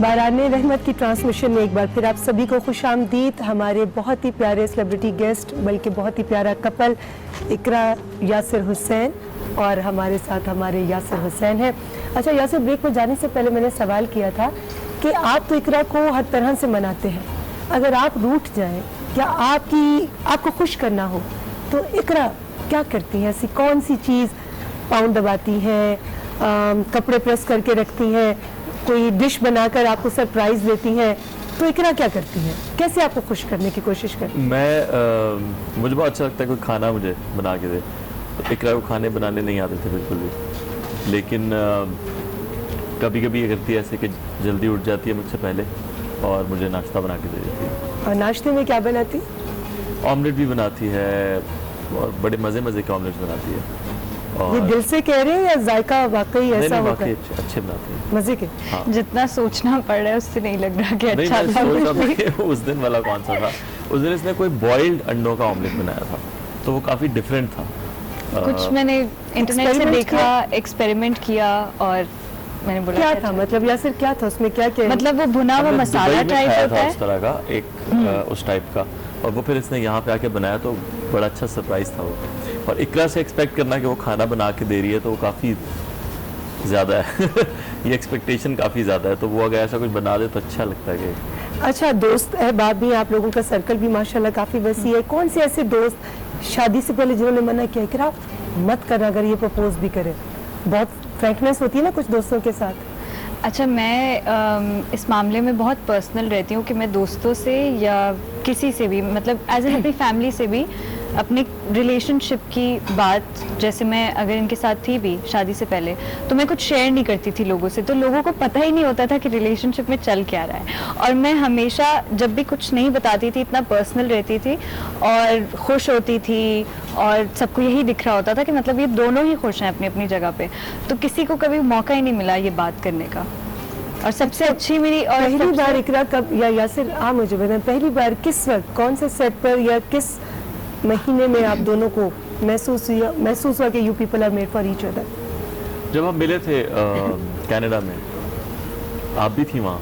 बाराने रहमत की ट्रांसमिशन में एक बार फिर आप सभी को खुशामदीद। हमारे बहुत ही प्यारे सेलिब्रिटी गेस्ट, बल्कि बहुत ही प्यारा कपल इकरा यासिर हुसैन, और हमारे साथ हमारे यासिर हुसैन हैं। अच्छा यासिर, ब्रेक में जाने से पहले मैंने सवाल किया था कि आप तो इकरा को हर तरह से मनाते हैं, अगर आप रूठ जाएं या आपको खुश करना हो तो इकरा क्या करती हैं? ऐसी कौन सी चीज़ पाउंड दबाती हैं, कपड़े प्रेस करके रखती हैं, कोई डिश बनाकर आपको सरप्राइज देती हैं, तो इकरा क्या करती हैं? कैसे आपको खुश करने की कोशिश करती हैं? मुझे बहुत अच्छा लगता है कोई खाना मुझे बना के दे। तो इकरा को खाने बनाने नहीं आते थे बिल्कुल भी, लेकिन कभी कभी ये करती है ऐसे कि जल्दी उठ जाती है मुझसे पहले और मुझे नाश्ता बना के दे देती है। और नाश्ते में क्या बनाती? ऑमलेट भी बनाती है और बड़े मज़े मज़े के ऑमलेट बनाती है। और ये दिल से कह रहे हैं या जायका वाकई ऐसा होता है? अच्छे बनाती है, मजे के। हाँ। जितना सोचना पड़ रहा है उससे नहीं लग रहा कि अच्छा नहीं, मैं सोच रहा था कि उस दिन वाला कौन सा था। उस दिन इसने कोई बॉइल्ड अंडों का ऑमलेट बनाया था, तो वो काफ़ी डिफरेंट था। कुछ मैंने इंटरनेट से देखा, एक्सपेरिमेंट किया और मैंने बोला क्या था, मतलब यासिर क्या था उसमें, क्या क्या? मतलब वो भुना हुआ मसाला टाइप होता है उस तरह का एक उस टाइप का, और वो फिर इसने यहाँ पे आके बनाया तो बड़ा अच्छा सरप्राइज था वो। और इकरा से एक्सपेक्ट करना कि वो खाना बना के दे रही है तो वो काफ़ी ज़्यादा है ये एक्सपेक्टेशन काफ़ी ज़्यादा है, तो वो अगर ऐसा कुछ बना दे तो अच्छा लगता है कि अच्छा दोस्त अहबाब भी, आप लोगों का सर्कल भी माशाल्लाह काफ़ी वसी है। कौन से ऐसे दोस्त शादी से पहले जिन्होंने मना किया इकरा मत करना अगर ये प्रपोज भी करे? बहुत फ्रैंकनेस होती है ना कुछ दोस्तों के साथ। अच्छा, मैं इस मामले में बहुत पर्सनल रहती हूँ कि मैं दोस्तों से या किसी से भी, मतलब एज एन अपनी फैमिली से भी अपनी रिलेशनशिप की बात, जैसे मैं अगर इनके साथ थी भी शादी से पहले, तो मैं कुछ शेयर नहीं करती थी लोगों से, तो लोगों को पता ही नहीं होता था कि रिलेशनशिप में चल क्या रहा है। और मैं हमेशा जब भी कुछ नहीं बताती थी, इतना पर्सनल रहती थी और खुश होती थी, और सबको यही दिख रहा होता था कि मतलब ये दोनों ही खुश हैं अपनी अपनी जगह पे, तो किसी को कभी मौका ही नहीं मिला ये बात करने का। और सबसे अच्छी मेरी और पहली बार इकरा कब, या यासिर आप मुझे बताएं, पहली बार किस वक्त, कौन से सेट पर या किस महीने में आप दोनों को महसूस हुआ कि you people are made for each other? जब हम मिले थे कनाडा में, आप भी थी वहाँ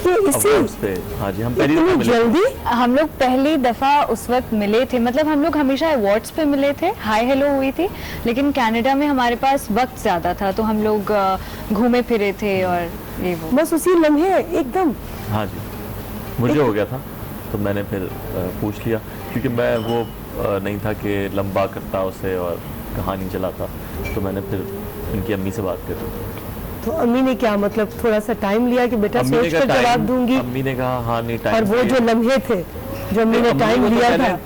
पे। हाँ जी, हम पहली दफा मिले जल्दी। हम लोग पहली दफा उस वक्त मिले थे, मतलब हम लोग हमेशा अवार्ड्स पे मिले थे, हाय हेलो हुई थी, लेकिन कनाडा में हमारे पास वक्त ज्यादा था तो हम लोग घूमे फिरे थे और ये वो बस उसी लम्हे एकदम। हाँ जी, मुझे हो गया था तो मैंने फिर पूछ लिया, क्योंकि मैं वो नहीं था कि लंबा करता उसे और कहानी चलाता, तो मैंने फिर इनकी अम्मी से बात कर दी। तो अम्मी ने क्या, मतलब थोड़ा सा टाइम लिया कि बेटा सोच कर जवाब दूंगी? अम्मी ने कहा हाँ नहीं टाइम। और वो जो लम्हे थे जो अम्मी ने टाइम लिया था,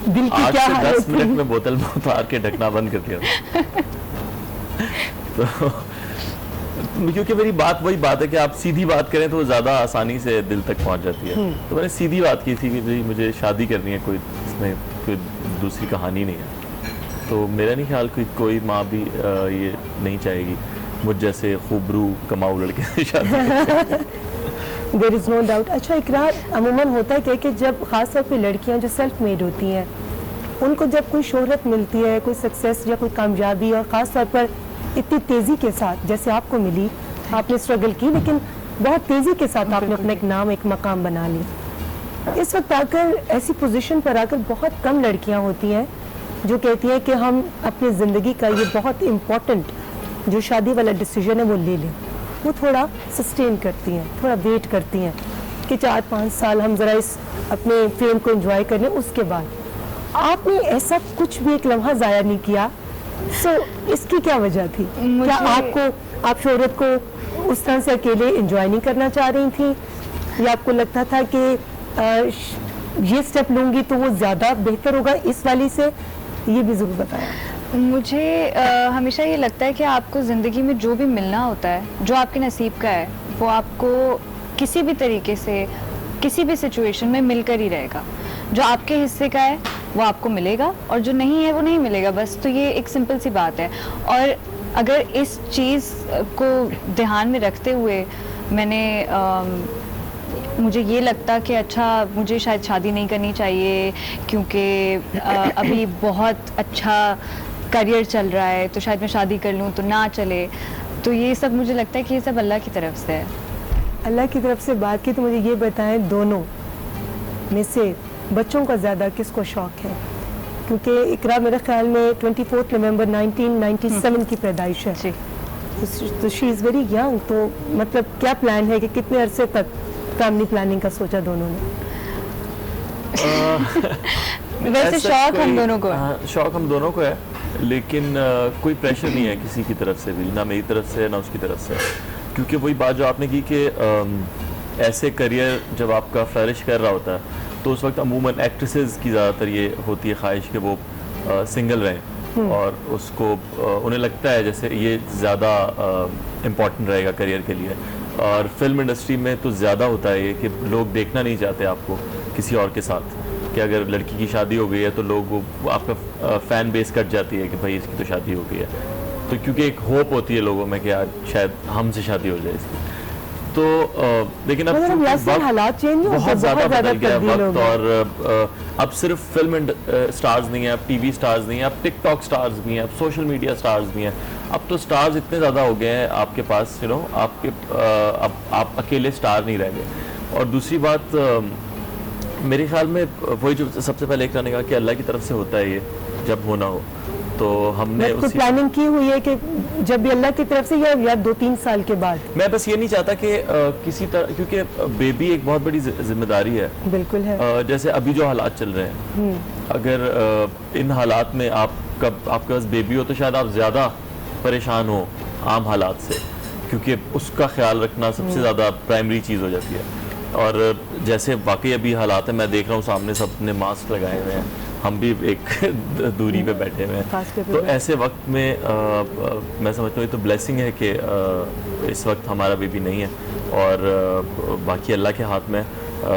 दिल की क्या हालत 10 मिनट में बोतल में उतार के ढकना बंद कर दिया तो क्योंकि मेरी बात वही बात है कि आप सीधी बात करें तो ज़्यादा आसानी से दिल तक पहुंच जाती है। तो मैंने सीधी बात की थी कि भाई मुझे शादी करनी है, कोई इसमें कोई दूसरी कहानी नहीं है। तो मेरा नहीं ख्याल कोई माँ भी ये नहीं चाहेगी मुझ जैसे खूबरू कमाऊ लड़के से शादी। There is no doubt. अच्छा इकरार, अमूमन होता है कि जब खास तौर पे लड़कियां जो सेल्फ मेड होती हैं, उनको जब कोई शोहरत मिलती है, कोई सक्सेस या कोई कामयाबी, और ख़ास तौर पर इतनी तेज़ी के साथ जैसे आपको मिली, आपने स्ट्रगल की लेकिन बहुत तेज़ी के साथ आपने अपना एक नाम, एक मकाम बना लिया। इस वक्त आकर ऐसी पोजीशन पर आकर बहुत कम लड़कियां होती हैं जो कहती हैं कि हम अपनी ज़िंदगी का ये बहुत इम्पोर्टेंट जो शादी वाला डिसीजन है वो ले लें। वो थोड़ा सस्टेन करती हैं, थोड़ा वेट करती हैं कि 4-5 साल हम ज़रा इस अपने फेम को एंजॉय कर लें, उसके बाद। आपने ऐसा कुछ भी एक लम्हा ज़ाया नहीं किया, सो इसकी क्या वजह थी? क्या आप शोहरत को उस तरह से अकेले एंजॉय नहीं करना चाह रही थी, या आपको लगता था कि ये स्टेप लूँगी तो वो ज़्यादा बेहतर होगा इस वाली से? ये भी ज़रूर बताया। मुझे हमेशा ये लगता है कि आपको ज़िंदगी में जो भी मिलना होता है, जो आपके नसीब का है, वो आपको किसी भी तरीके से किसी भी सिचुएशन में मिलकर ही रहेगा। जो आपके हिस्से का है वो आपको मिलेगा और जो नहीं है वो नहीं मिलेगा, बस। तो ये एक सिंपल सी बात है। और अगर इस चीज़ को ध्यान में रखते हुए मैंने मुझे ये लगता कि अच्छा मुझे शायद शादी नहीं करनी चाहिए क्योंकि अभी बहुत अच्छा करियर चल रहा है, तो शायद मैं शादी कर लूँ तो ना चले, तो ये सब मुझे लगता है कि ये सब अल्लाह की तरफ से है। अल्लाह की तरफ से बात की तो मुझे ये बताएं, दोनों में से बच्चों का ज़्यादा किसको शौक है? क्योंकि इकरा मेरे ख्याल में 24 नवंबर 1997 की पैदाइश है, जी। तो शी इज़ वेरी यंग। तो मतलब क्या प्लान है कि कितने अरसे तक फैमिली प्लानिंग का सोचा दोनों ने? वैसे ऐसा शौक हम कोई- दोनों को है। हाँ, शौक हम दोनों को है, लेकिन कोई प्रेशर नहीं है किसी की तरफ से भी, ना मेरी तरफ से ना उसकी तरफ से। क्योंकि वही बात जो आपने की कि ऐसे करियर जब आपका फ्लरिश कर रहा होता है तो उस वक्त अमूमन एक्ट्रेसेस की ज़्यादातर ये होती है ख्वाहिश कि वो सिंगल रहें और उसको उन्हें लगता है जैसे ये ज़्यादा इम्पॉर्टेंट रहेगा करियर के लिए। और फिल्म इंडस्ट्री में तो ज़्यादा होता है ये कि लोग देखना नहीं चाहते आपको किसी और के साथ, कि अगर लड़की की शादी हो गई है तो लोग वो आपका फ़ैन बेस कट जाती है कि भाई इसकी तो शादी हो गई है, तो क्योंकि एक होप होती है लोगों में कि यार शायद हमसे शादी हो जाए इसकी। तो लेकिन अब मगर अब चूंकि वैसे वक्त हालात चेंज नहीं होते, बहुत ज़्यादा बदल गया है तब्दील हो वक्त, गए। और अब सिर्फ फिल्म स्टार्स नहीं है, अब टीवी स्टार्स नहीं है, अब टिकटॉक स्टार्स भी हैं, अब सोशल मीडिया स्टार्स भी हैं। अब तो स्टार्स इतने ज़्यादा हो गए हैं आपके पास, यू नो, आपके अब आप अकेले स्टार नहीं रह गए। और दूसरी बात मेरे ख्याल में वही जो सबसे पहले एक ने कहा कि अल्लाह की तरफ से होता है ये, जब होना हो तो हमने कोई उसी प्लानिंग की हुई है कि जब भी अल्लाह की तरफ से या 2-3 साल के बाद? मैं बस ये नहीं चाहता कि किसी तरह, क्योंकि बेबी एक बहुत बड़ी जिम्मेदारी है। बिल्कुल है। जैसे अभी जो हालात चल रहे हैं, अगर इन हालात में आपके पास बेबी हो तो शायद आप ज़्यादा परेशान हो आम हालात से, क्योंकि उसका ख्याल रखना सबसे ज़्यादा प्राइमरी चीज़ हो जाती है। और जैसे वाकई अभी हालात है, मैं देख रहा हूँ सामने सबने मास्क लगाए हुए हैं, हम भी एक दूरी पे बैठे हुए खास हैं। पे तो ऐसे वक्त में मैं समझता हूँ ये तो ब्लेसिंग है कि इस वक्त हमारा बेबी नहीं है, और बाकी अल्लाह के हाथ में।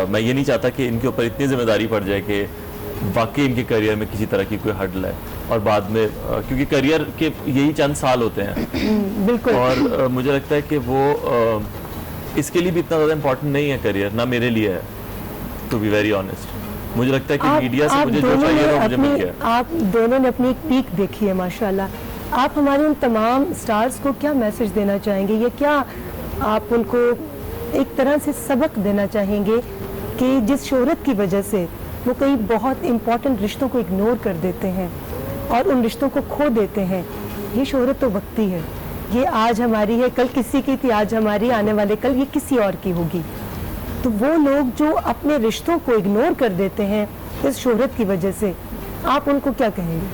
मैं ये नहीं चाहता कि इनके ऊपर इतनी जिम्मेदारी पड़ जाए कि वाकई इनके करियर में किसी तरह की कोई हर्डल है, और बाद में क्योंकि करियर के यही चंद साल होते हैं, बिल्कुल। और मुझे लगता है कि वो इसके लिए भी इतना ज़्यादा इम्पोर्टेंट नहीं है करियर, ना मेरे लिए है, टू बी वेरी ऑनेस्ट। मुझे लगता है कि मीडिया से मुझे जो चाहिए वो मुझे मिल गया। आप दोनों ने अपनी एक पीक देखी है माशाल्लाह। आप हमारे उन तमाम स्टार्स को क्या मैसेज देना चाहेंगे, या क्या आप उनको एक तरह से सबक देना चाहेंगे कि जिस शोहरत की वजह से वो कई बहुत इम्पोर्टेंट रिश्तों को इग्नोर कर देते हैं और उन रिश्तों को खो देते हैं? ये शोहरत तो वक्ती है, ये आज हमारी है, कल किसी की थी, आज हमारी, आने वाले कल ये किसी और की होगी। तो वो लोग जो अपने रिश्तों को इग्नोर कर देते हैं इस शोहरत की वजह से, आप उनको क्या कहेंगे?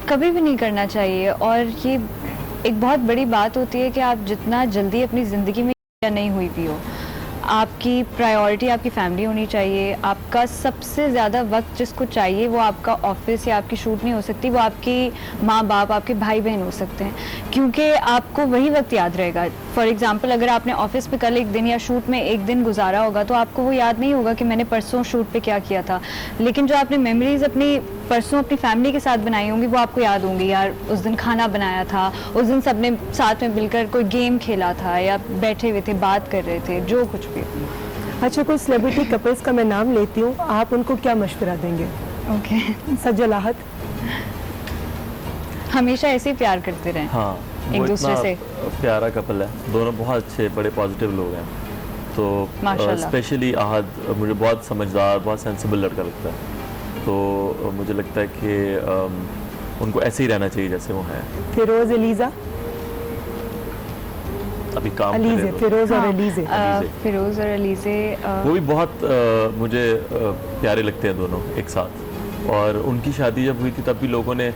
कभी भी नहीं करना चाहिए, और ये एक बहुत बड़ी बात होती है कि आप जितना जल्दी अपनी ज़िंदगी में या नहीं हुई भी हो, आपकी प्रायोरिटी आपकी फैमिली होनी चाहिए। आपका सबसे ज़्यादा वक्त जिसको चाहिए वो आपका ऑफिस या आपकी शूट नहीं हो सकती, वो आपकी माँ बाप, आपके भाई बहन हो सकते हैं, क्योंकि आपको वही वक्त याद रहेगा। फॉर एग्जांपल, अगर आपने ऑफिस पे कल एक दिन या शूट में एक दिन गुजारा होगा तो आपको वो याद नहीं होगा कि मैंने परसों शूट पे क्या किया था, लेकिन जो आपने मेमोरीज अपनी परसों अपनी फैमिली के साथ बनाई होंगी वो आपको याद होंगी। यार उस दिन खाना बनाया था, उस दिन सबने साथ में मिलकर कोई गेम खेला था, या बैठे हुए थे बात कर रहे थे, जो कुछ भी। अच्छा, कोई सेलिब्रिटी कपल्स का मैं नाम लेती हूँ, आप उनको क्या मशवरा देंगे? ओके। सज्जल आहत हमेशा ऐसे ही प्यार करते रहें। हाँ, एक वो दूसरे इतना से। प्यारा कपल है, दोनों बहुत अच्छे बड़े पॉजिटिव लोग हैं। तो माशाल्लाह। स्पेशली आहद मुझे बहुत समझदार, बहुत सेंसिबल लड़का लगता है। तो मुझे लगता है कि उनको ऐसे ही रहना चाहिए जैसे वो हैं। फिरोज एलिजा, अभी काम कर अलीजे, रहे हैं फिरोज और हाँ, अलीजे। फिरोज और अलीजे वो भी बहुत मुझे प्यारे लगते हैं दोनों एक साथ। और उनकी शादी जब हुई थी तब भी लोगों ने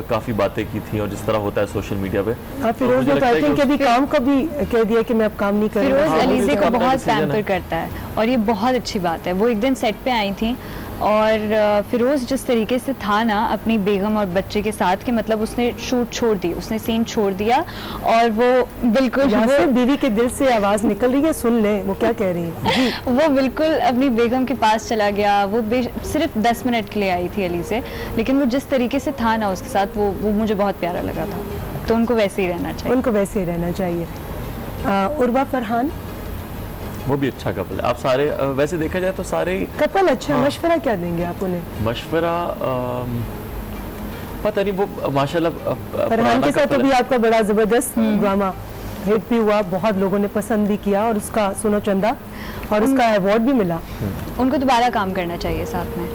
काफ़ी बातें की थी, और जिस तरह होता है सोशल मीडिया पे। हाँ, फिरोज मुझे ने लगता है आई थिंक कि अभी काम का भी कह दिया कि मैं अब काम नहीं करूँगा। फिरोज हाँ, वो अलीजे भी को अपना बहुत decision पैम्पर है। करता है, और ये बहुत अच्छी बात है। वो एक दिन सेट पे आई थी, और फिरोज जिस तरीके से था ना अपनी बेगम और बच्चे के साथ, कि मतलब उसने शूट छोड़ दी, उसने सीन छोड़ दिया, और वो बिल्कुल यहाँ से बीवी के दिल से आवाज निकल रही है, सुन ले वो क्या कह रही है जी। वो बिल्कुल अपनी बेगम के पास चला गया। वो सिर्फ 10 मिनट के लिए आई थी अली से, लेकिन वो जिस तरीके से था ना उसके साथ, वो मुझे बहुत प्यारा लगा था। तो उनको वैसे ही रहना चाहिए। उनको वैसे ही रहना चाहिए। उर्वा फरहान, वो भी अच्छा कपल है। आप सारे वैसे देखा जाए तो सारे ही कपल अच्छा। हाँ। मशवरा क्या देंगे आप उन्हें? मशवरा पता नहीं, वो माशाल्लाह फरहान के साथ तो भी आपका बड़ा जबरदस्त ड्रामा हिट भी हुआ, बहुत लोगों ने पसंद भी किया और उसका सोना चंदा और उसका अवार्ड भी मिला। उनको दोबारा काम करना चाहिए साथ में,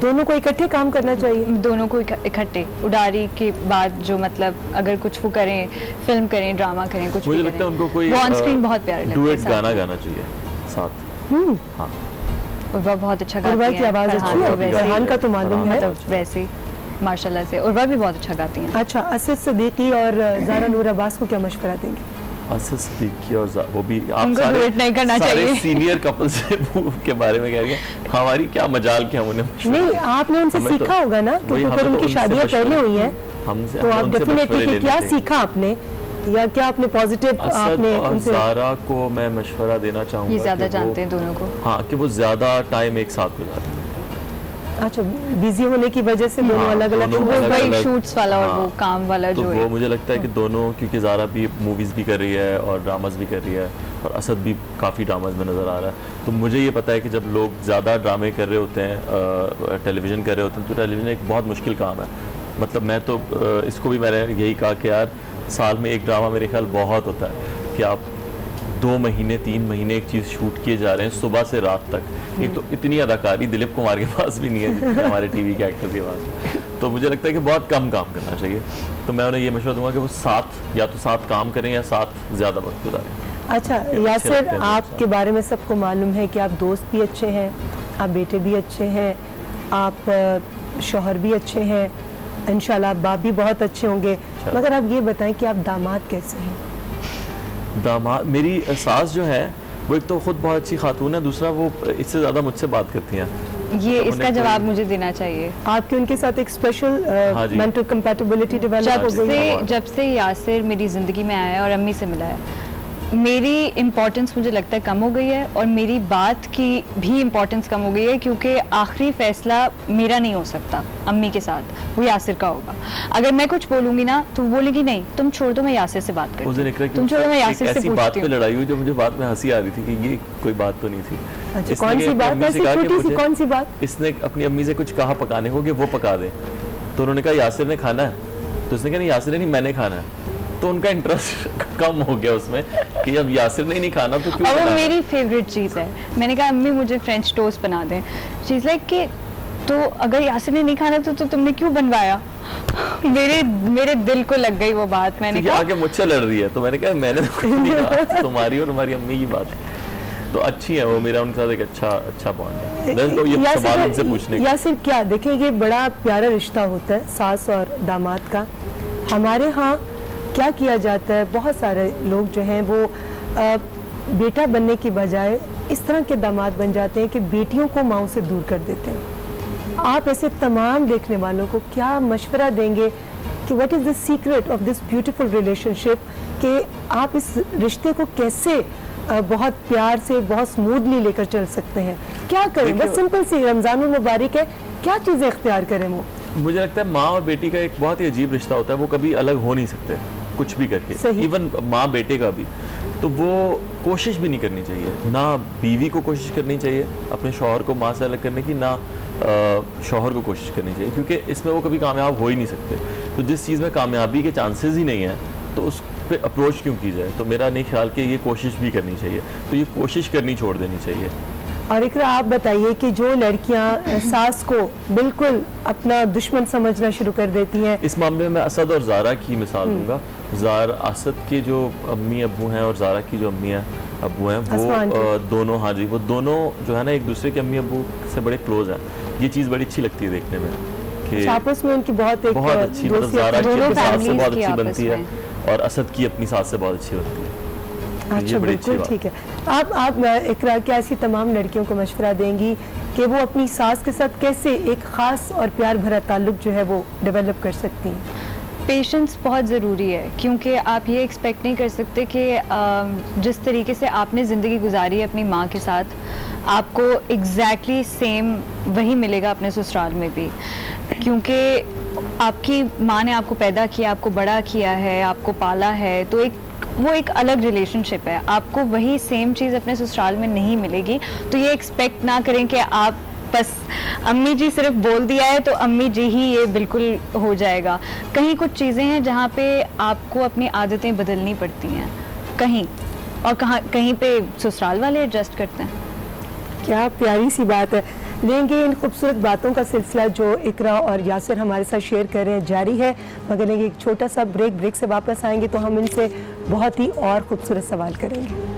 दोनों को इकट्ठे काम करना चाहिए। दोनों को इकट्ठे। उडारी के बाद जो मतलब अगर कुछ वो करें, फिल्म करें, ड्रामा करें, कुछ मुझे भी लगता है करें, उनको कोई वो ऑन स्क्रीन बहुत प्यारे लगते हैं डुएट साथ गाना में। गाना चाहिए साथ। हाँ उर्वा बहुत अच्छा गाती उर्वा हैं। की आवाज़ फरहान अच्छी है, तो वैसे ही- फरहान का तो मालूम है। मतलब वैसे ही माशाल्लाह से उर्वा भी बहुत अच्छा गाती हैं। अच्छा, असद सिद्दीकी और ज़ारा नूर अब्बास को क्या मशवरा देंगे? असद सिद्दीकी और वो भी आप उनको सारे duet नहीं करना सारे चाहिए। सीनियर कपल से के बारे में कह रही हैं, हमारी क्या मजाल कि हम उन्हें मशवरा नहीं, दें। आपने उनसे हमें तो- सीखा होगा ना, वही, क्योंकि हमें फिर तो उनकी उनसे शादियां मशवरे- पहले हुई हैं, हमसे तो आप उनसे डेफिनेटली मशवरे कि लेने क्या चाहिए। सीखा आपने या क्या आपने पॉजिटिव असद आपने और उनसे? ज़ारा को मैं मशवरा देना चाहूँगा ये ज्यादा कि वो- जानते हैं दोनों को। हाँ, कि वो ज़्यादा टाइम एक साथ गुजारें। अच्छा, बिजी होने की वजह से दोनों हाँ, अलग अलग दोनों वो अलग वही अलग- शूट्स वाला और वो हाँ, काम वाला तो जो वो है। मुझे लगता है कि दोनों, क्योंकि ज़ारा भी मूवीज़ भी कर रही है और ड्रामाज भी कर रही है और असद भी काफ़ी ड्रामाज में नज़र आ रहा है, तो मुझे ये पता है कि जब लोग ज़्यादा ड्रामे कर रहे होते हैं, टेलीविज़न कर रहे होते हैं, तो टेलीविज़न एक बहुत मुश्किल काम है। मतलब मैं तो इसको भी मैंने यही कहा कि यार साल में एक ड्रामा मेरे ख्याल बहुत होता है कि आप 2 महीने 3 महीने एक चीज़ शूट किए जा रहे हैं सुबह से रात तक। एक तो इतनी अदाकारी दिलीप कुमार के पास भी नहीं है जितनी हमारे टीवी के एक्टर के पास, तो मुझे लगता है कि बहुत कम काम करना चाहिए। तो मैं उन्हें ये मशवरा दूंगा कि वो साथ या तो साथ काम करें या साथ ज़्यादा वक्त गुजारें। अच्छा अच्छे यासिर, लगते हैं आपके बारे में सबको मालूम है कि आप दोस्त भी अच्छे हैं, आप बेटे भी अच्छे हैं, आप शौहर भी अच्छे हैं, इंशाल्लाह बाप भी बहुत अच्छे होंगे, मगर आप ये बताएं कि आप दामाद कैसे हैं? दामाद, मेरी सास जो है वो एक तो खुद बहुत अच्छी खातून है, दूसरा वो इससे ज़्यादा मुझसे बात करती हैं। ये तो इसका उन्हें जवाब कोई- मुझे देना चाहिए। आपके उनके साथ एक स्पेशल हाँ जी। मेंटल कंपैटिबिलिटी डेवलप हो गई है? जब से यासिर मेरी ज़िंदगी में आया है और अम्मी से मिला है, मेरी इम्पोर्टेंस मुझे लगता है कम हो गई है और मेरी बात की भी इम्पोर्टेंस कम हो गई है, क्योंकि आखिरी फैसला मेरा नहीं हो सकता अम्मी के साथ, वो यासिर का होगा। अगर मैं कुछ बोलूँगी ना तो वो बोलेगी नहीं तुम छोड़ दो, मैं यासिर से बात उस करती दिन हूँ, इकरा की तुम छोड़ो, मैं एक यासिर से ऐसी बात पूछती पे हूँ। लड़ाई हुई जो मुझे बाद में हंसी आ रही थी कि ये कोई बात तो नहीं थी। अच्छा, इसने कौन सी अपनी बात? अम्मी से ऐसी कहा कि छोटी सी मुझे- कौन सी बात? इसने अपनी अम्मी से कुछ कहा पकाने को कि वो पका दे, तो उन्होंने कहा यासिर ने खाना है, तो उसने कहा नहीं यासिर ने नहीं, मैंने खाना है। तो उनका इंटरेस्ट कम हो गया उसमें कि अब यासिर ने ही नहीं खाना तो क्यों और वो बनाना? मेरी फेवरेट चीज़ है। मैंने कहा अम्मी मुझे फ्रेंच टोस्ट बना दें, चीज़ लाइक कि तो अगर यासिर ने नहीं खाना तो तुमने क्यों बनवाया? मेरे दिल को लग गई वो बात। मैंने तो ये कहा आके मुझसे लड़ रही है, तो मैंने कहा मैंने तो कुछ नहीं कहा, तुम्हारी और हमारी अम्मी की बात है। तो अच्छी है वो, मेरा उनके साथ एक अच्छा बॉन्ड है। मैं तो ये सवाल उनसे पूछने का। यासिर क्या देखें, ये बड़ा प्यारा रिश्ता होता है सास और दामाद का। हमारे यहाँ क्या किया जाता है, बहुत सारे लोग जो हैं वो बेटा बनने की बजाय इस तरह के दामाद बन जाते हैं कि बेटियों को माँ से दूर कर देते हैं। आप ऐसे तमाम देखने वालों को क्या मशवरा देंगे कि what is the secret of this beautiful relationship, कि आप इस रिश्ते को कैसे बहुत प्यार से, बहुत स्मूथली लेकर चल सकते हैं? क्या करें? बस सिंपल सी रमज़ान मुबारक है, क्या चीज़ें इख्तियार करें? वो मुझे लगता है माँ और बेटी का एक बहुत ही अजीब रिश्ता होता है, वो कभी अलग हो नहीं सकते कुछ भी करके, सही। इवन माँ बेटे का भी। तो वो कोशिश भी नहीं करनी चाहिए, ना बीवी को कोशिश करनी चाहिए अपने शौहर को माँ से अलग करने की, ना शौहर को कोशिश करनी चाहिए, क्योंकि इसमें वो कभी कामयाब हो ही नहीं सकते। तो जिस चीज़ में कामयाबी के चांसेस ही नहीं है तो उस पे अप्रोच क्यों की जाए? तो मेरा नहीं ख्याल कि ये कोशिश भी करनी चाहिए, तो ये कोशिश करनी छोड़ देनी चाहिए। और इकरा आप बताइए कि जो लड़कियां सास को बिल्कुल अपना दुश्मन समझना शुरू कर देती हैं, इस मामले में असद और ज़ारा की मिसाल दूंगा। असद के जो अम्मी अब्बू हैं और ज़ारा की जो अम्मी अब्बू हैं, आसमान वो दोनों, हाँ जी, वो दोनों जो है ना एक दूसरे के अम्मी अब्बू से बड़े क्लोज हैं। ये चीज़ बड़ी अच्छी लगती है देखने में कि आपस में उनकी बहुत एक बहुत अच्छी, मतलब दोस्ती ज़ारा की दोनों अपनी सास से families बहुत की अच्छी आपस बनती है में। और असद की अपनी सास से बहुत अच्छी बनती है। तो ये अच्छा, बड़ी अच्छी बिल्कुल बात ठीक है। आप इकरा क्या ऐसी तमाम लड़कियों को मशवरा देंगी कि वो अपनी सास के साथ कैसे एक ख़ास और प्यार भरा ताल्लुक जो है वो डेवलप कर सकती हैं? पेशेंस बहुत ज़रूरी है, क्योंकि आप ये एक्सपेक्ट नहीं कर सकते कि जिस तरीके से आपने ज़िंदगी गुजारी है अपनी माँ के साथ, आपको एग्जैक्टली सेम वही मिलेगा अपने ससुराल में भी, क्योंकि आपकी माँ ने आपको पैदा किया, आपको बड़ा किया है, आपको पाला है, तो वो एक अलग रिलेशनशिप है। आपको वही सेम चीज़ अपने ससुराल में नहीं मिलेगी। तो ये एक्सपेक्ट ना करें कि आप बस अम्मी जी सिर्फ बोल दिया है तो अम्मी जी ही ये बिल्कुल हो जाएगा। कहीं कुछ चीज़ें हैं जहाँ पे आपको अपनी आदतें बदलनी पड़ती हैं। कहीं, और कहीं पे ससुराल वाले एडजस्ट करते हैं। क्या प्यारी सी बात है। लेंगे इन खूबसूरत बातों का सिलसिला जो इकरा और यासिर हमारे साथ शेयर कर रहे हैं जारी है, मगर लेंगे एक छोटा सा ब्रेक से वापस आएंगे तो हम इनसे बहुत ही और खूबसूरत सवाल करेंगे।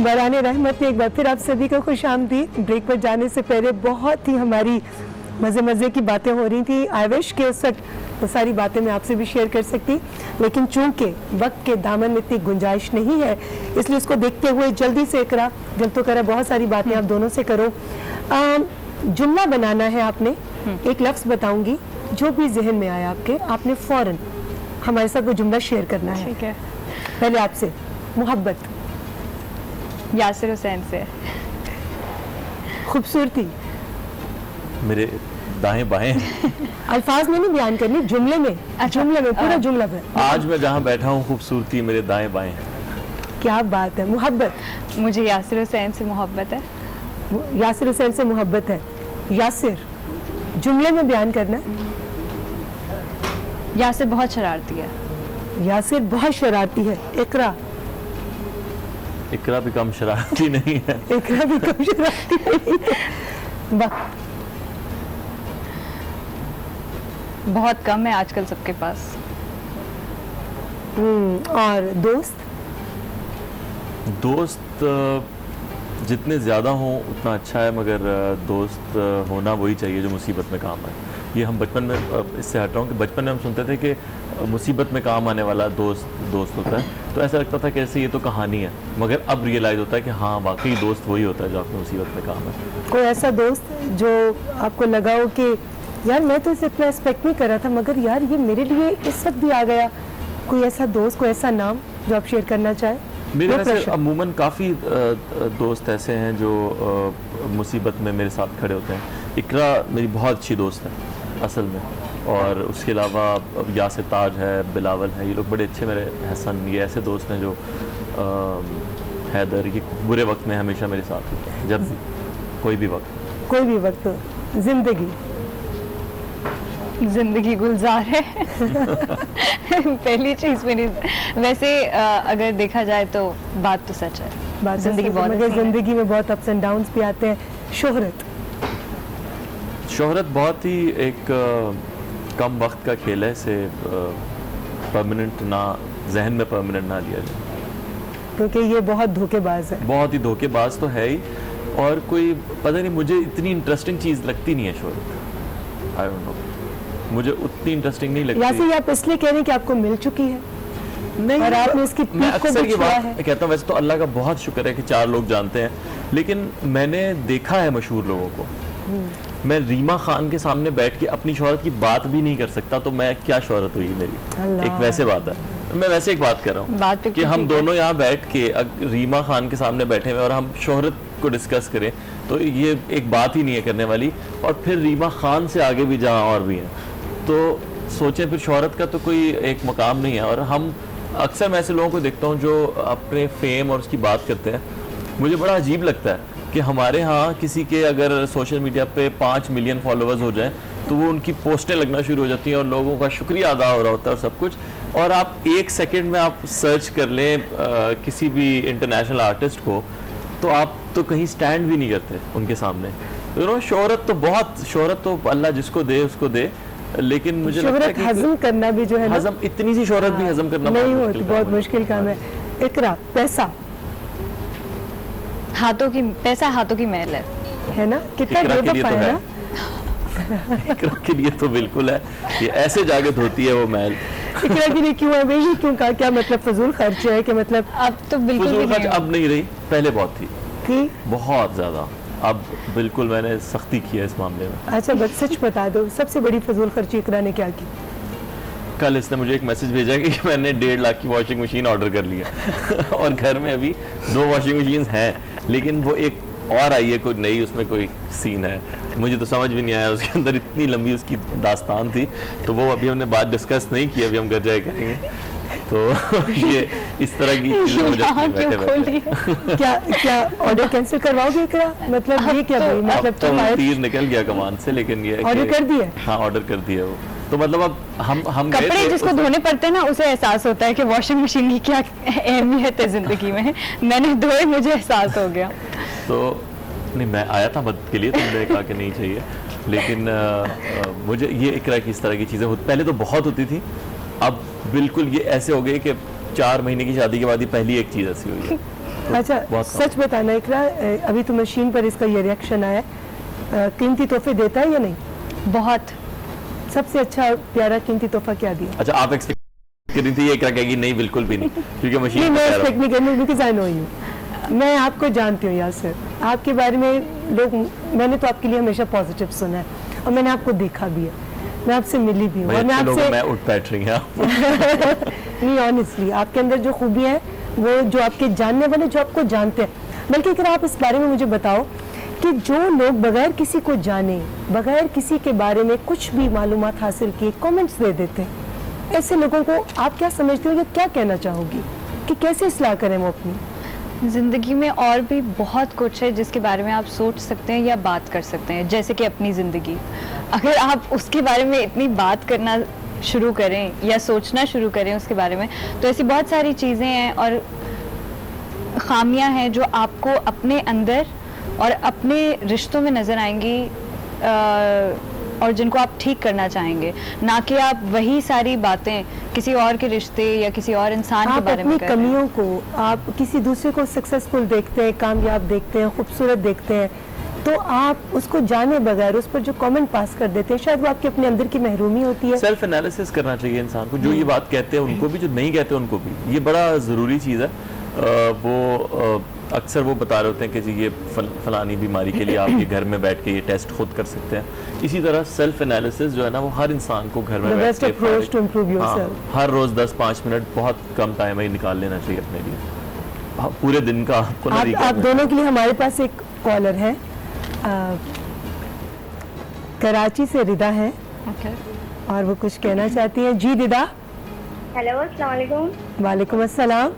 बराने रहमत में एक बार फिर आप सभी को खुश आमदीद। ब्रेक पर जाने से पहले बहुत ही हमारी मज़े की बातें हो रही थी। आई विश के उस वक्त वो सारी बातें मैं आपसे भी शेयर कर सकती, लेकिन चूंकि वक्त के दामन में इतनी गुंजाइश नहीं है, इसलिए उसको देखते हुए जल्दी से इकरा, जल्द तो करा, बहुत सारी बातें आप दोनों से करो। जुमला बनाना है आपने, एक लफ्ज़ बताऊंगी, जो भी जहन में आया आपने फौरन हमारे साथ वो जुमला शेयर करना है। ठीक है। पहले आपसे मोहब्बत, यासिर हुसैन से। खूबसूरती, मेरे दाएं बाएं। अल्फाज में नहीं बयान करनी, जुमले में। अच्छा। जुमले में, पूरा जुमला में। आज मैं जहाँ बैठा हूँ खूबसूरती मेरे दाएं बाएं। क्या बात है। मोहब्बत, मुझे यासिर हुसैन से मोहब्बत है। यासिर हुसैन से मोहब्बत है। यासिर, जुमले में बयान करना है। यासिर बहुत शरारती है। यासिर बहुत शरारती है। इकरा, इकरा भी कम शरारती नहीं है। इकरा भी कम शरारती नहीं है। वक्त, बहुत कम है आजकल सबके पास। और दोस्त, दोस्त जितने ज़्यादा हों उतना अच्छा है, मगर दोस्त होना वही चाहिए जो मुसीबत में काम आए। ये हम बचपन में, इससे हट रहा हूँ कि बचपन में हम सुनते थे कि मुसीबत में काम आने वाला दोस्त होता है, तो ऐसा लगता था कि ऐसे ये तो कहानी है, मगर अब रियलाइज़ होता है कि हाँ वाकई दोस्त वही होता है जो आपकी मुसीबत में काम है। कोई ऐसा दोस्त जो आपको लगा हो कि यार मैं तो इसे इतना एक्सपेक्ट नहीं कर रहा था, मगर यार ये मेरे लिए इस वक्त भी आ गया। कोई ऐसा दोस्त, कोई ऐसा नाम जो आप शेयर करना चाहें? मेरे No वैसे pressure. अमूमन काफ़ी दोस्त ऐसे हैं जो मुसीबत में मेरे साथ खड़े होते हैं। इकरा मेरी बहुत अच्छी दोस्त है असल में, और उसके अलावा यासिर, ताज है, बिलावल है, ये लोग बड़े अच्छे मेरे, हसन, ये ऐसे दोस्त हैं जो हैदर, ये बुरे वक्त में हमेशा मेरे साथ होते हैं, जब भी, कोई भी वक्त। जिंदगी गुलजार है। पहली चीज मेरी, वैसे अगर देखा जाए तो बात तो सच है, जिंदगी बहुत मगर हसीन है। जिंदगी में बहुत अप्स एंड डाउन्स भी आते हैं। शोहरत बहुत ही एक कम वक्त का खेल है, इसे परमानेंट ना, जहन में परमानेंट ना लिया जाए, क्योंकि ये बहुत धोखेबाज है। बहुत ही धोखेबाज तो है ही, और कोई पता नहीं, मुझे इतनी इंटरेस्टिंग चीज़ लगती नहीं है शोहरत। आई डोंट नो, मुझे उतनी इंटरेस्टिंग नहीं लगती। या फिर आप इसलिए कह रहे हैं कि आपको मिल चुकी है नहीं, और आपने इसकी मैं पीक को अक्सर भी ये छुआ बात है। कहता हूँ, वैसे तो अल्लाह का बहुत शुक्र है कि 4 लोग जानते हैं, लेकिन मैंने देखा है मशहूर लोगों को। मैं रीमा खान के सामने बैठ के अपनी शोहरत की बात भी नहीं कर सकता, तो मैं क्या शोहरत हुई मेरी। अल्लाह। एक वैसे बात है, मैं वैसे एक बात कर रहा हूँ बात कि हम दोनों यहाँ बैठ के रीमा खान के सामने बैठे हुए और हम शोहरत को डिस्कस करें, तो ये एक बात ही नहीं है करने वाली, और फिर रीमा खान से आगे भी जहाँ और भी हैं, तो सोचें फिर शोहरत का तो कोई एक मकाम नहीं है। और हम अक्सर मैं ऐसे लोगों को देखता हूँ जो अपने फेम और उसकी बात करते हैं, मुझे बड़ा अजीब लगता है कि हमारे यहाँ किसी के अगर सोशल मीडिया पे 5 मिलियन फॉलोअर्स हो जाएं तो वो उनकी पोस्टें लगना शुरू हो जाती हैं और लोगों का शुक्रिया अदा हो रहा होता है और सब कुछ, और आप 1 सेकंड में आप सर्च कर लें किसी भी इंटरनेशनल आर्टिस्ट को, तो आप तो कहीं स्टैंड भी नहीं करते उनके सामने। यू नो, शोहरत तो अल्लाह जिसको दे उसको दे, लेकिन मुझे लगता है शोहरत कि हजम करना भी जो है ना, हजम, इतनी सी शोहरत भी हजम करना नहीं होती, बहुत मुश्किल काम है। इकरा, पैसा हाथों की मैल है ना, कितना इकरा के लिए बेवफा तो है है, ना। इकरा के लिए तो बिल्कुल है, ये ऐसे जाके धोती है वो मैल। इकरा के लिए क्यों है वही, क्यों कहा, क्या मतलब फजूल खर्च है कि मतलब अब तो बिल्कुल भी फजूल खर्च नहीं अब नहीं रही, पहले बहुत थी, कि बहुत ज्यादा, अब बिल्कुल मैंने सख्ती की है इस मामले में। अच्छा बस सच बता दो, सबसे बड़ी फजूल खर्ची इकरा ने क्या की? कल इसने मुझे एक मैसेज भेजा कि मैंने 1.5 लाख की वॉशिंग मशीन ऑर्डर कर लिया और घर में अभी 2 वॉशिंग मशीन हैं, लेकिन वो एक और आई है कोई नई, उसमें कोई सीन है, मुझे तो समझ भी नहीं आया, उसके अंदर इतनी लंबी उसकी दास्तान थी, तो वो अभी हमने बात डिस्कस नहीं की, अभी हम घर जाए करेंगे। तो ये इस तरह की चीजें मुझे यहाँ क्यों बैठे खोली? क्या ऑर्डर कैंसिल करवाओगे क्या? मतलब ये क्या भाई, अब मतलब तो तुम्हारे तीर निकल गया कमान से, लेकिन ये है ऑर्डर कि- कर दिया? हाँ ऑर्डर कर दिया वो, तो मतलब अब हम गए कपड़े थे, जिसको धोने पड़ते हैं ना, उसे एहसास होता है कि वॉशिंग मशीन की क्या अहमियत है जिंदगी में। मैंने धोए, मुझे एहसास हो गया। तो नहीं, मैं आया था मदद के लिए, तुमने कहा कि नहीं चाहिए, लेकिन मुझे ये इकरा की इस तरह की चीज़ें पहले तो बहुत होती थी, अब बिल्कुल ये ऐसे हो गए कि 4 महीने की शादी के बाद ही पहली एक चीज़ ऐसी हुई है। तो अच्छा बहुत सच बताना इकरा, अभी तो मशीन पर इसका ये रिएक्शन आया, कीमती तोहफे देता है या नहीं? बहुत। सबसे अच्छा प्यारा कीमती तोहफा क्या दिया? अच्छा, आप एक्सपेक्ट कर रही थी, ये इकरा कहेगी नहीं बिल्कुल भी नहीं, क्योंकि नहीं, मशीन मैं एक्सपेक्ट नहीं करनी, बिकॉज आई नो यू, मैं आपको जानती हूँ यासिर, आपके बारे में लोग, मैंने तो आपके लिए हमेशा पॉजिटिव सुना है और मैंने आपको देखा भी है, मैं आपसे मिली भी हूँ और मैं आपसे मैं उठ बैठ रही हूँ। नहीं, ऑनेस्टली आपके अंदर जो खूबियाँ हैं, वो जो आपके जानने वाले जो आपको जानते हैं, बल्कि अगर आप इस बारे में मुझे बताओ कि जो लोग बगैर किसी को जाने, बगैर किसी के बारे में कुछ भी मालूमात हासिल किए कमेंट्स दे देते हैं, ऐसे लोगों को आप क्या समझते हो या क्या कहना चाहोगी कि कैसे इस्लाह करें वो अपनी? जिंदगी में और भी बहुत कुछ है जिसके बारे में आप सोच सकते हैं या बात कर सकते हैं, जैसे कि अपनी ज़िंदगी। अगर आप उसके बारे में इतनी बात करना शुरू करें या सोचना शुरू करें उसके बारे में, तो ऐसी बहुत सारी चीज़ें हैं और खामियां हैं जो आपको अपने अंदर और अपने रिश्तों में नज़र आएंगी, और जिनको आप ठीक करना चाहेंगे, ना कि आप वही सारी बातें किसी और के रिश्ते या किसी और इंसान के आप बारे में अपनी कर रहे हैं। कमियों को, आप किसी दूसरे को सक्सेसफुल देखते हैं, कामयाब देखते हैं, खूबसूरत देखते हैं, तो आप उसको जाने बगैर उस पर जो कमेंट पास कर देते हैं, शायद वो आपके अपने अंदर की महरूमी होती है। सेल्फ एनालिसिस करना चाहिए इंसान को, जो ये बात कहते हैं उनको भी, जो नहीं कहते उनको भी, ये बड़ा ज़रूरी चीज़ है। अक्सर वो बता रहे होते हैं कि जी ये फलानी बीमारी के लिए आप ये घर में बैठ के ये टेस्ट खुद कर सकते हैं। इसी तरह सेल्फ एनालिसिस जो है ना, वो हर इंसान को घर में The बैठ best approach to improve yourself. हर रोज़ 10-5 मिनट, बहुत कम टाइम है, निकाल लेना चाहिए अपने लिए। पूरे दिन का आपको ना आप recap में- दोनों के लिए हमारे पास एक कॉलर है, कराची से रिदा है Okay. और वो कुछ कहना चाहती हैं। जी रिदा। हेलो, अस्सलाम वालेकुम। वालेकुम अस्सलाम।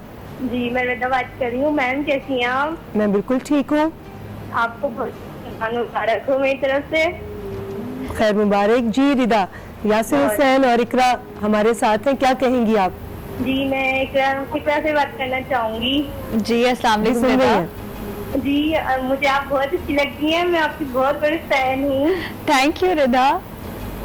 जी, मैं रिदा बात कर रही हूँ। मैम कैसी हैं आप? मैं बिल्कुल ठीक हूँ। आपको बहुत मुबारक हो मेरी तरफ से। खैर मुबारक। जी रिदा, यासिर हुसैन और इकरा हमारे साथ हैं, क्या कहेंगी आप? जी, मैं इकरा से बात करना चाहूंगी। जी अस्सलाम जी, वालेकुम सुन रही बेटा। हैं? जी, मुझे आप बहुत अच्छी लगती हैं, मैं आपकी बहुत बड़ी फैन हूँ। Thank you Rida.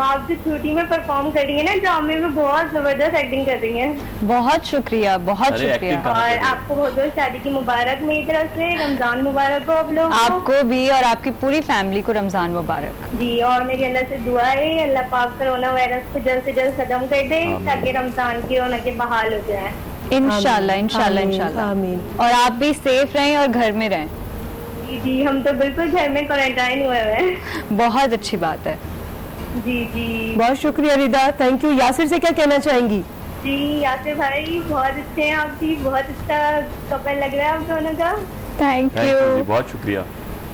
आप जो छुट्टी में परफॉर्म कर रही है ना ड्रामे में, बहुत जबरदस्त एक्टिंग कर रही हैं। बहुत शुक्रिया, बहुत अरे, शुक्रिया। acting कहाँ और कर रही है? आपको बहुत बहुत शादी की मुबारक मेरी तरफ से। रमजान मुबारक हो आप लोग आपको भी और आपकी पूरी फैमिली को रमजान मुबारक। जी। और मेरी अल्लाह से दुआ है, अल्लाह पाक कोरोना वायरस को जल्द से जल्द खत्म कर दे, आमीन। ताकि रमजान की रौनकें बहाल हो जाए। इंशाल्लाह आमीन, इंशाल्लाह आमीन, इंशाल्लाह। आमीन। और आप भी सेफ रहें और घर में रहें। जी, हम तो बिल्कुल घर में क्वारंटाइन हुए हुए हैं। बहुत अच्छी बात है। जी जी बहुत शुक्रिया रिदा, थैंक यू। यासिर से क्या कहना चाहेंगी? जी, यासिर भाई बहुत अच्छे हैं आप जी, बहुत अच्छा कपल लग रहा है आप दोनों का। थैंक Thank you जी, यू, बहुत शुक्रिया।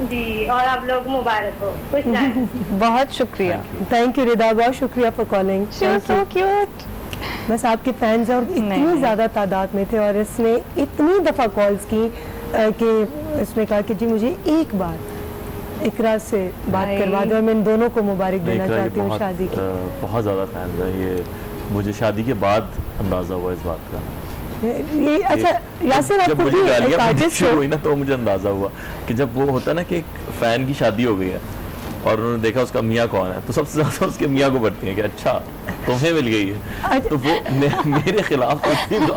जी, और आप लोग मुबारक हो, खुश रहें। बहुत शुक्रिया। थैंक यू रिदा, बहुत शुक्रिया फॉर कॉलिंग। So cute. बस आपके फैंस और इतनी नहीं। ज़्यादा तादाद में थे और इसने इतनी दफ़ा कॉल्स की कि इसने कहा कि जी मुझे एक बार इकरा से बात भाई। करवा दो, और मैं इन दोनों को मुबारक देना इकरा ये चाहती हूँ बहुत, शादी की। बहुत ज़्यादा फैन है ये, मुझे शादी के बाद अंदाज़ा हुआ इस बात का। ये अच्छा यासिर, जब आपको मुझे भी एक गालियाँ मिलनी आर्टिस्ट शुरू हो, हुई ना, तो मुझे अंदाजा हुआ कि जब वो होता है ना कि एक फैन की शादी हो गई है और उन्होंने देखा उसका मियाँ कौन है, तो सबसे ज्यादा उसके मियाँ को बढ़ती है कि अच्छा तुम्हें मिल गई है, तो वो मेरे खिलाफ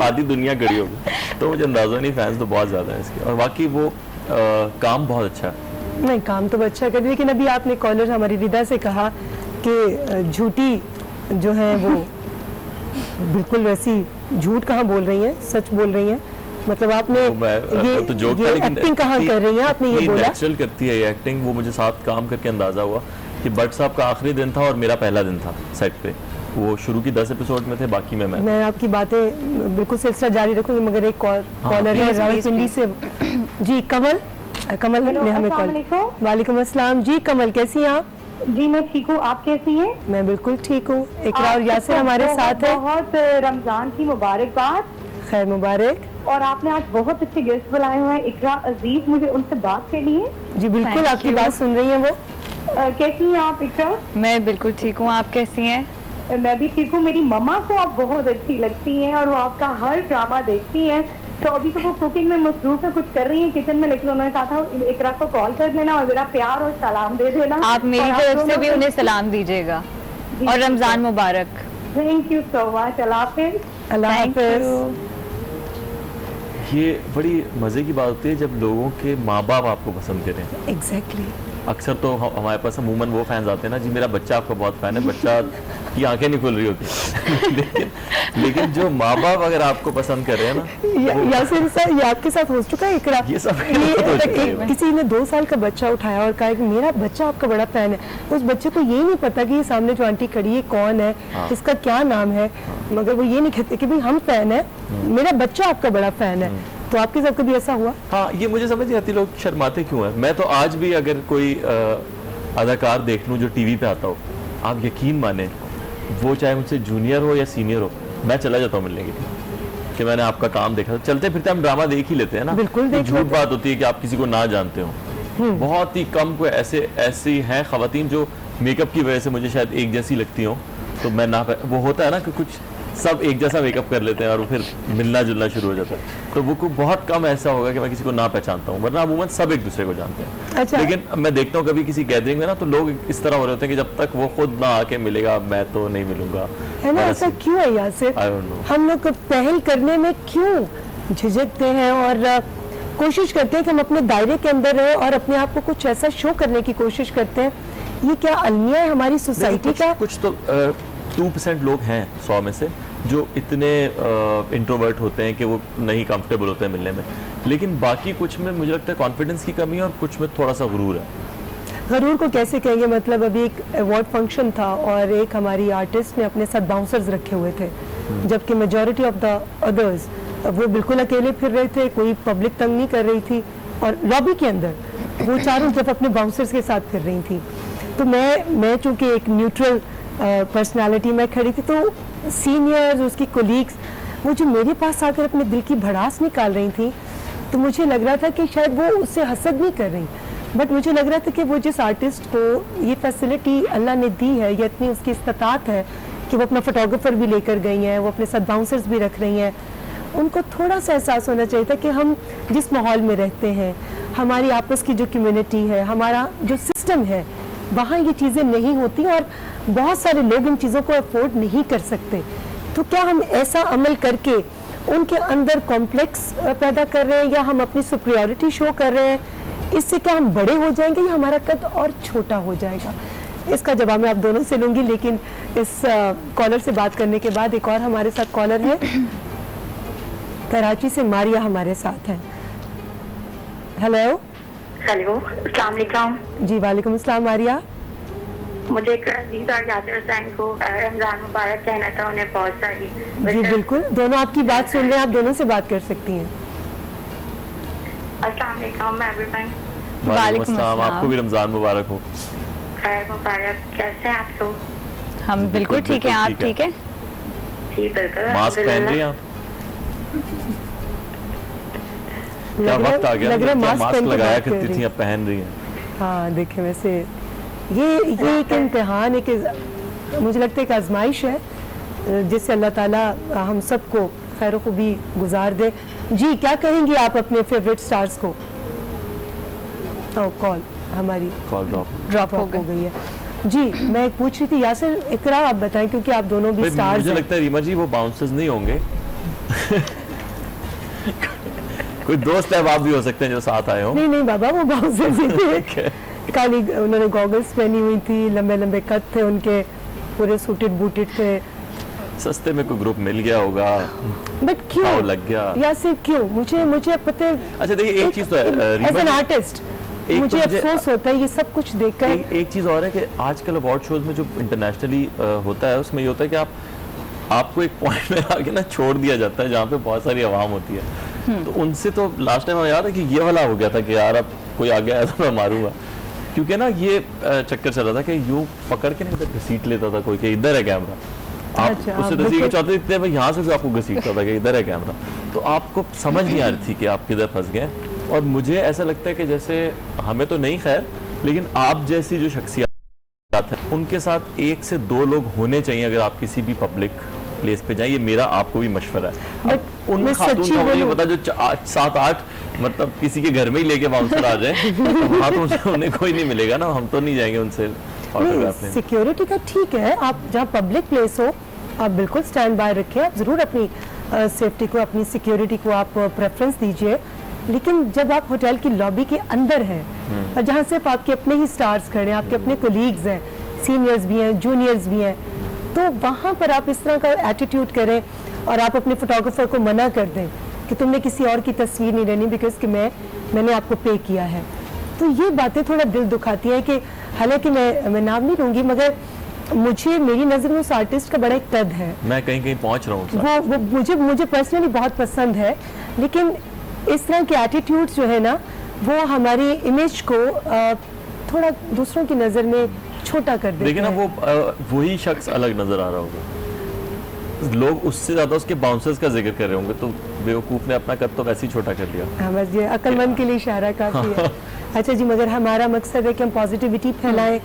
आधी दुनिया खड़ी हो गई। तो मुझे अंदाजा नहीं, फैंस तो बहुत ज्यादा है इसके, और बाकी वो काम बहुत अच्छा है। नहीं काम तो अच्छा कर, लेकिन अभी आपने कॉलर हमारी रिदा से कहा कि झूठी जो है वो बिल्कुल वैसी झूठ कहाँ बोल रही हैं, सच बोल रही हैं। मतलब आपने वो तो जोक था, ये लेकिन एक्टिंग कहाँ कर रही हैं, आपने ये बोला। नेचुरल करती है ये एक्टिंग। वो मुझे साथ काम करके अंदाजा हुआ कि भट्ट साहब का आखिरी दिन था और मेरा पहला दिन था सेट पे। वो शुरू की 10 एपिसोड में थे, बाकी में मैं आपकी बातें बिल्कुल सिलसिला जारी रखूंगी, मगर एक कॉलर है please, रावलपिंडी से। जी कमल। कमल हेलो, ने हमें अस्सलाम कॉल। वालेकुम। वालेकुम अस्सलाम जी। कमल कैसी हैं आप? जी मैं ठीक हूँ, आप कैसी हैं? मैं बिल्कुल ठीक हूँ। इकरा और यासिर हमारे साथ है। बहुत रमजान की मुबारकबाद। खैर मुबारक। और आपने आज बहुत अच्छे गेस्ट बुलाए हुए हैं, इकरा अजीज, मुझे उनसे बात करनी है। जी बिल्कुल, Thank आपकी you. बात सुन रही हैं वो। कैसी हैं आप इकरा? मैं बिल्कुल ठीक हूँ, आप कैसी हैं? मैं भी ठीक हूँ। मेरी मम्मा को आप बहुत अच्छी लगती हैं और वो आपका हर ड्रामा देखती हैं। तो अभी तो वो कुकिंग में मसरूफ है, कुछ कर रही हैं किचन में, लेकिन उन्होंने कहा था इकरा को कॉल कर लेना और मेरा प्यार और सलाम दे देना। आप मेरी और तरफ से दोनों भी को- उन्हें सलाम दीजिएगा जी, और ठीक है। रमजान मुबारक। Thank you so much. Allah हाफिज। अल्लाह Thank हाफिज। you. ये बड़ी मज़े की बात होती है जब लोगों के माँ बाप आपको पसंद करें। एग्जैक्टली। अक्सर तो हमारे पास अमूमन वो फैंस आते हैं ना, जी मेरा बच्चा आपका बहुत फैन है, बच्चा की आंखें नहीं खुल रही होती लेकिन जो माँ बाप अगर आपको पसंद कर रहे हैं ना, यासिर सर, ये आपके साथ हो चुका है इकरा? ये सब ये हो चुका है। किसी ने 2 साल का बच्चा उठाया और कहा कि मेरा बच्चा आपका बड़ा फैन है। उस बच्चे को ये नहीं पता कि ये सामने जो आंटी खड़ी है कौन है, इसका क्या नाम है, मगर वो ये नहीं कहते कि भाई हम फैन है, मेरा बच्चा आपका बड़ा फैन है। तो आपके साथ कभी ऐसा हुआ? हाँ, ये मुझे समझ नहीं आती लोग शर्माते क्यों हैं। मैं तो आज भी अगर कोई अदाकार देख लूँ जो टीवी पे आता हो, आप यकीन माने वो चाहे मुझसे जूनियर हो या सीनियर हो, मैं चला जाता हूँ मिलने के लिए कि मैंने आपका काम देखा था। चलते फिरते हम ड्रामा देख ही लेते हैं ना। बिल्कुल ये देख झूठ लेते हैं। बात होती है कि आप किसी को ना जानते हो। बहुत ही कम कोई ऐसी हैं खवातीन जो मेकअप की वजह से मुझे शायद एक जैसी लगती हो, तो मैं ना, वो होता है ना कि कुछ सब एक जैसा मेकअप कर लेते हैं और फिर मिलना जुलना शुरू हो जाता है। तो वो को बहुत कम ऐसा होगा कि मैं किसी को ना पहचानता हूँ, वरना अमूमन सब एक दूसरे को जानते हैं। अच्छा। लेकिन मैं देखता हूँ कभी किसी गैदरिंग में ना, तो लोग इस तरह हो रहे होते हैं कि जब तक वो खुद ना आके मिलेगा मैं तो नहीं मिलूंगा। है ना, और ऐसा ऐसे- क्यों है यासिर? I don't know. हम लोग पहल करने में क्यों झिझकते हैं और कोशिश करते हैं कि हम अपने दायरे के अंदर रहें और अपने आप को कुछ ऐसा शो करने की कोशिश करते हैं? ये क्या अलमिया है हमारी सोसाइटी का? कुछ तो 2% लोग हैं 100 में से जो इतने इंट्रोवर्ट होते हैं कि वो नहीं कंफर्टेबल होते हैं मिलने में, लेकिन बाकी कुछ में मुझे लगता है कॉन्फिडेंस की कमी है और कुछ में थोड़ा सा गुरूर है। गरूर को कैसे कहेंगे? मतलब अभी एक अवार्ड फंक्शन था और एक हमारी आर्टिस्ट ने अपने साथ बाउंसर्स रखे हुए थे, जबकि मेजॉरिटी ऑफ द अदर्स वो बिल्कुल अकेले फिर रहे थे, कोई पब्लिक तंग नहीं कर रही थी और लॉबी के अंदर वो चारों तरफ अपने बाउंसर्स के साथ फिर रही थी। तो मैं चूंकि एक न्यूट्रल पर्सनालिटी में खड़ी थी, तो सीनियर्स, उसकी कोलीग्स, वो जो मेरे पास आकर अपने दिल की भड़ास निकाल रही थी, तो मुझे लग रहा था कि शायद वो उससे हसद नहीं कर रही, बट मुझे लग रहा था कि वो जिस आर्टिस्ट को ये फैसिलिटी अल्लाह ने दी है, ये इतनी उसकी इस्तात है कि वो अपना फोटोग्राफर भी लेकर गई हैं, वो अपने साथ बाउंसर्स भी रख रही हैं, उनको थोड़ा सा एहसास होना चाहिए था कि हम जिस माहौल में रहते हैं, हमारी आपस की जो कम्युनिटी है, हमारा जो सिस्टम है, वहाँ ये चीज़ें नहीं होती और बहुत सारे लोग इन चीज़ों को अफोर्ड नहीं कर सकते। तो क्या हम ऐसा अमल करके उनके अंदर कॉम्प्लेक्स पैदा कर रहे हैं या हम अपनी सुपीरियरिटी शो कर रहे हैं? इससे क्या हम बड़े हो जाएंगे या हमारा कद और छोटा हो जाएगा? इसका जवाब मैं आप दोनों से लूंगी, लेकिन इस कॉलर से बात करने के बाद एक और हमारे साथ कॉलर है कराची से, मारिया हमारे साथ है। हेलो। हेलो, अस्सलाम वालेकुम। जी वालेकुम अस्सलाम मारिया। मुझे एक अजीज और यासिर हुसैन को रमजान मुबारक कहना था, उन्हें बहुत सारी। जी बिल्कुल, दोनों आपकी बात सुन रहे हैं, आप दोनों से बात कर सकती हैं। अस्सलाम वालेकुम एवरीवन। वालेकुम अस्सलाम, अस्सलाम। आपको भी रमजान मुबारक हो। खैर मुबारक। कैसे हैं आप लोग? हम बिल्कुल ठीक है, आप ठीक है? जी बिल्कुल। मास्क पहन रही हैं आप? क्या वक्त आ गया, लग रहा है क्या मास्क मास्क पहन के लगाया बात कर करती रही थी अब पहन रही हैं। हाँ देखें, वैसे ये एक इम्तिहान, एक मुझे लगता है एक आजमाइश है जिससे अल्लाह ताला हम सबको खैर खूबी गुजार दे। जी क्या कहेंगी आप अपने फेवरेट स्टार्स को? कॉल हमारी कॉल ड्रॉप हो गई है। जी मैं पूछ रही थी यासिर, इकरा आप बताएं क्योंकि आप दोनों भी स्टार्स मुझे हैं। लगता है रीमा जी वो बाउंसर्स नहीं होंगे कोई दोस्त है आप भी हो सकते हैं जो साथ आए हो। नहीं नहीं बाबा, वो बाउंसर्स ही थे। काली उन्होंने गॉगल्स पहनी हुई थी, लंबे लंबे कद थे उनके, पूरे सूटेड बूटेड थे। सस्ते में कोई ग्रुप मिल गया होगा, बट क्यों भाव लग गया। यासिर क्यों? मुझे पता है, अच्छा देखिए एक चीज तो है एज रीमा एन जी, आर्टिस्ट एक मुझे तो मुझे- अफसोस होता है ये सब कुछ देखकर। एक चीज और है कि आजकल अवार्ड शोज में जो इंटरनेशनली होता है उसमें ये होता है कि आपको एक पॉइंट में आके ना छोड़ दिया जाता है जहाँ पे बहुत सारी आवाम होती है, तो उनसे तो लास्ट टाइम हमें याद है कि ये वाला हो गया था कि यार अब कोई आगे आया तो मैं मारूंगा, क्योंकि ना ये चक्कर चल रहा था कि यूं पकड़ के नहीं घसीट लेता था कोई कि इधर है कैमरा, आप अच्छा, उससे आप तस्वीर बिल्कुल- चाहते थे भाई यहाँ से भी आपको घसीटता था कि इधर है कैमरा, तो आपको समझ नहीं आ रही थी कि आप किधर फंस गए। और मुझे ऐसा लगता है कि जैसे हमें तो नहीं खैर, लेकिन आप जैसी जो शख्सियत है उनके साथ 1 से 2 लोग होने चाहिए अगर आप किसी भी पब्लिक प्लेस पे जाए, ये मेरा आपको भी मशवरा है। अब उन मैं खातून सच्ची का मुझे बोलूं- पता जो 7-8 मतलब किसी के घर में ही लेके बाउंसर आ जाए तो वहाँ तो उन्हें कोई नहीं मिलेगा ना, हम तो नहीं जाएंगे उनसे ऑटोग्राफ लेने। सिक्योरिटी का ठीक है, आप जहाँ पब्लिक प्लेस हो आप बिल्कुल स्टैंड बाय रखें, आप ज़रूर अपनी सेफ्टी को, अपनी सिक्योरिटी को आप प्रेफरेंस दीजिए, लेकिन जब आप होटल की लॉबी के अंदर हैं और जहाँ सिर्फ आपके अपने ही स्टार्स खड़े हैं, आपके अपने कोलीग्स हैं, सीनियर्स भी हैं, जूनियर्स भी हैं, तो वहाँ पर आप इस तरह का एटीट्यूड करें और आप अपने फोटोग्राफर को मना कर दें कि तुमने किसी और की तस्वीर नहीं लेनी बिकॉज कि मैंने आपको पे किया है। तो ये बातें थोड़ा दिल दुखाती हैं कि हालांकि मैं नाम नहीं लूँगी, मगर मुझे, मेरी नज़र में उस आर्टिस्ट का बड़ा एक कद है, मैं कहीं कहीं पहुंच रहा हूँ वो मुझे पर्सनली बहुत पसंद है, लेकिन इस तरह के एटीट्यूड्स जो है ना वो हमारी इमेज को थोड़ा दूसरों की नज़र में छोटा कर देते देखिए ना, हैं। वो वही शख्स अलग नजर आ रहा होगा, लोग उससे ज्यादा उसके बाउंसर्स का जिक्र कर रहे होंगे, तो बेवकूफ ने अपना कद तो वैसे ही छोटा कर लिया। हाँ, बस ये अक्लमंद के लिए इशारा काफी है। अच्छा जी, मगर हमारा मकसद है कि हम पॉजिटिविटी फैलाएं,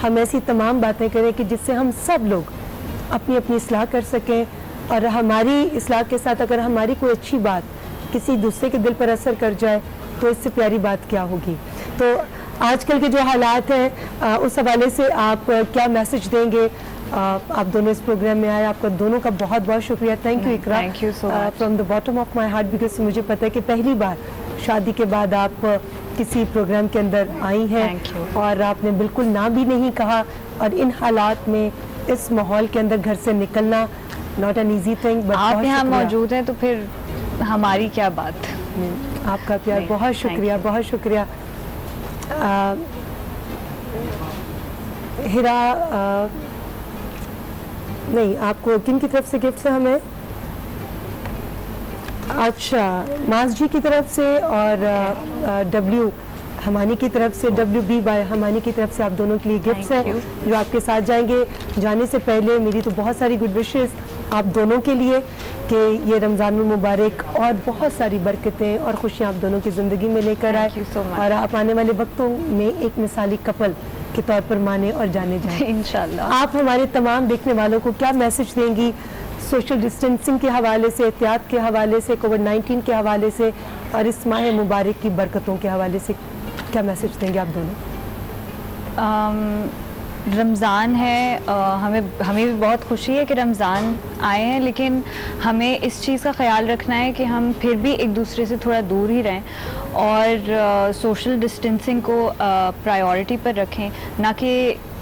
हम ऐसी तमाम बातें करें कि जिससे हम सब लोग अपनी अपनी इस्लाह कर सकें, और हमारी इस्लाह के साथ अगर हमारी कोई अच्छी बात किसी दूसरे के दिल पर असर कर जाए तो इससे प्यारी बात क्या होगी। तो आजकल के जो हालात हैं उस हवाले से आप क्या मैसेज देंगे? आप दोनों इस प्रोग्राम में आए, आपका दोनों का बहुत बहुत शुक्रिया। Thank you Iqra, Thank you so much. From the bottom of my heart, because मुझे पता है कि पहली बार शादी के बाद आप किसी प्रोग्राम के अंदर आई हैं Thank you. और आपने बिल्कुल ना भी नहीं कहा, और इन हालात में इस माहौल के अंदर घर से निकलना not an easy thing, but आप यहाँ मौजूद हैं तो फिर हमारी क्या बात। आपका प्यार, नहीं, बहुत thank शुक्रिया, बहुत शुक्रिया। हिरा, नहीं, आपको किन की तरफ से गिफ्ट है हमें? अच्छा, मास जी की तरफ से और डब्ल्यू हमानी की तरफ से, WB बाय हमानी की तरफ से आप दोनों के लिए गिफ्ट्स हैं Thank you. जो आपके साथ जाएंगे। जाने से पहले मेरी तो बहुत सारी गुड विशेस आप दोनों के लिए कि ये रमज़ान मुबारक और बहुत सारी बरकतें और खुशियाँ आप दोनों की ज़िंदगी में लेकर आए, Thank you so much. और आप आने वाले वक्तों में एक मिसाली कपल के तौर पर माने और जाने जाएं। इंशाल्लाह। आप हमारे तमाम देखने वालों को क्या मैसेज देंगी सोशल डिस्टेंसिंग के हवाले से, एहतियात के हवाले से, कोविड-19 के हवाले से, और इस माह मुबारक की बरकतों के हवाले से क्या मैसेज देंगे आप दोनों? रमज़ान है, हमें भी बहुत खुशी है कि रमज़ान आए हैं, लेकिन हमें इस चीज़ का ख्याल रखना है कि हम फिर भी एक दूसरे से थोड़ा दूर ही रहें और सोशल डिस्टेंसिंग को प्रायोरिटी पर रखें, ना कि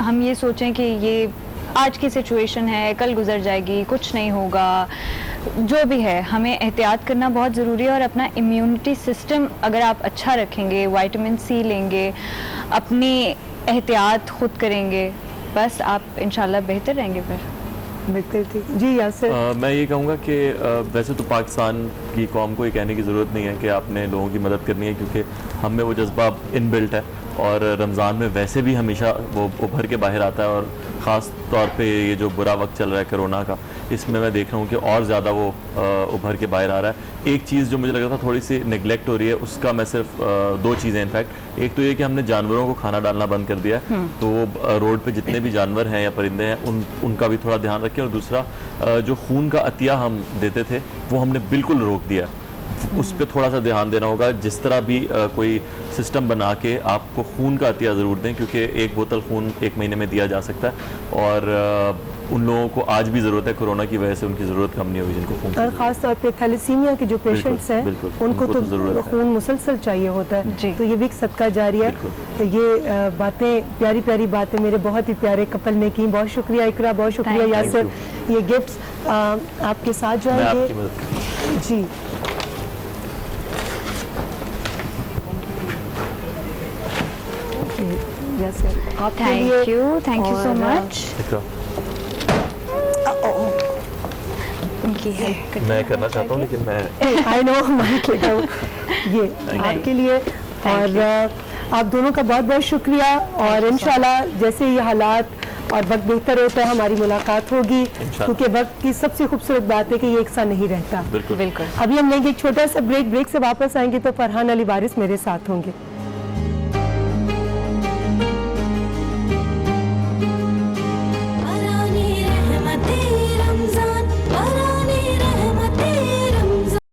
हम ये सोचें कि ये आज की सिचुएशन है, कल गुजर जाएगी, कुछ नहीं होगा। जो भी है, हमें एहतियात करना बहुत ज़रूरी है, और अपना इम्यूनिटी सिस्टम अगर आप अच्छा रखेंगे, विटामिन सी लेंगे, अपनी एहतियात खुद करेंगे, बस आप इंशाल्लाह बेहतर रहेंगे फिर। बिल्कुल ठीक जी। यासिर, मैं ये कहूँगा कि वैसे तो पाकिस्तान की कौम को ये कहने की ज़रूरत नहीं है कि आपने लोगों की मदद करनी है, क्योंकि हम में वो जज्बा इनबिल्ट है, और रमज़ान में वैसे भी हमेशा वो उभर के बाहर आता है, और ख़ास तौर पे ये जो बुरा वक्त चल रहा है कोरोना का, इसमें मैं देख रहा हूँ कि और ज़्यादा वो उभर के बाहर आ रहा है। एक चीज़ जो मुझे लग रहा था थोड़ी सी नेगलेक्ट हो रही है, उसका मैं सिर्फ 2 चीज़ें इनफैक्ट, एक तो ये कि हमने जानवरों को खाना डालना बंद कर दिया है, तो वो रोड पे जितने भी जानवर हैं या परिंदे हैं उनका भी थोड़ा ध्यान रखें। और दूसरा, जो खून का अतिया हम देते थे वो हमने बिल्कुल रोक दिया, उस पर थोड़ा सा ध्यान देना होगा। जिस तरह भी कोई सिस्टम बना के आपको खून का अतिया ज़रूर दें, क्योंकि 1 बोतल खून 1 महीने में दिया जा सकता है, और उन लोगों को आज भी ज़रूरत है, कोरोना की वजह से उनकी ज़रूरत कम नहीं होगी जिनको खून की और ख़ास तौर पे थैलेसीमिया के जो पेशेंट्स हैं बिल्कुल, उनको तो ज़रूरत है। खून मुसलसल चाहिए होता है, जी। तो ये भी एक सदका जारी है। तो ये बातें, प्यारी प्यारी बातें मेरे बहुत ही प्यारे कपल ने की। बहुत शुक्रिया इकरा, बहुत शुक्रिया Thank यासिर। ये गिफ्ट्स आपके साथ मैं आपकी जाएंगे मदद करूँगा। जी। यासिर, आपके लिए थैंक यू सो और, मच। इकरा, उनकी हेल्प मैं करना चाहता हूँ, लेकिन मैं आई नो माइक लगाओ, ये आपके लिए। और आप दोनों का बहुत बहुत शुक्रिया, और इंशाल्लाह जैसे ये हालात और वक्त बेहतर होता है हमारी मुलाकात होगी, क्योंकि वक्त की सबसे खूबसूरत बात है कि ये एक सा नहीं रहता। बिल्कुल। बिल्कुल। अभी हम लेंगे एक छोटा सा ब्रेक से वापस आएंगे तो फरहान अली वारिस मेरे साथ होंगे।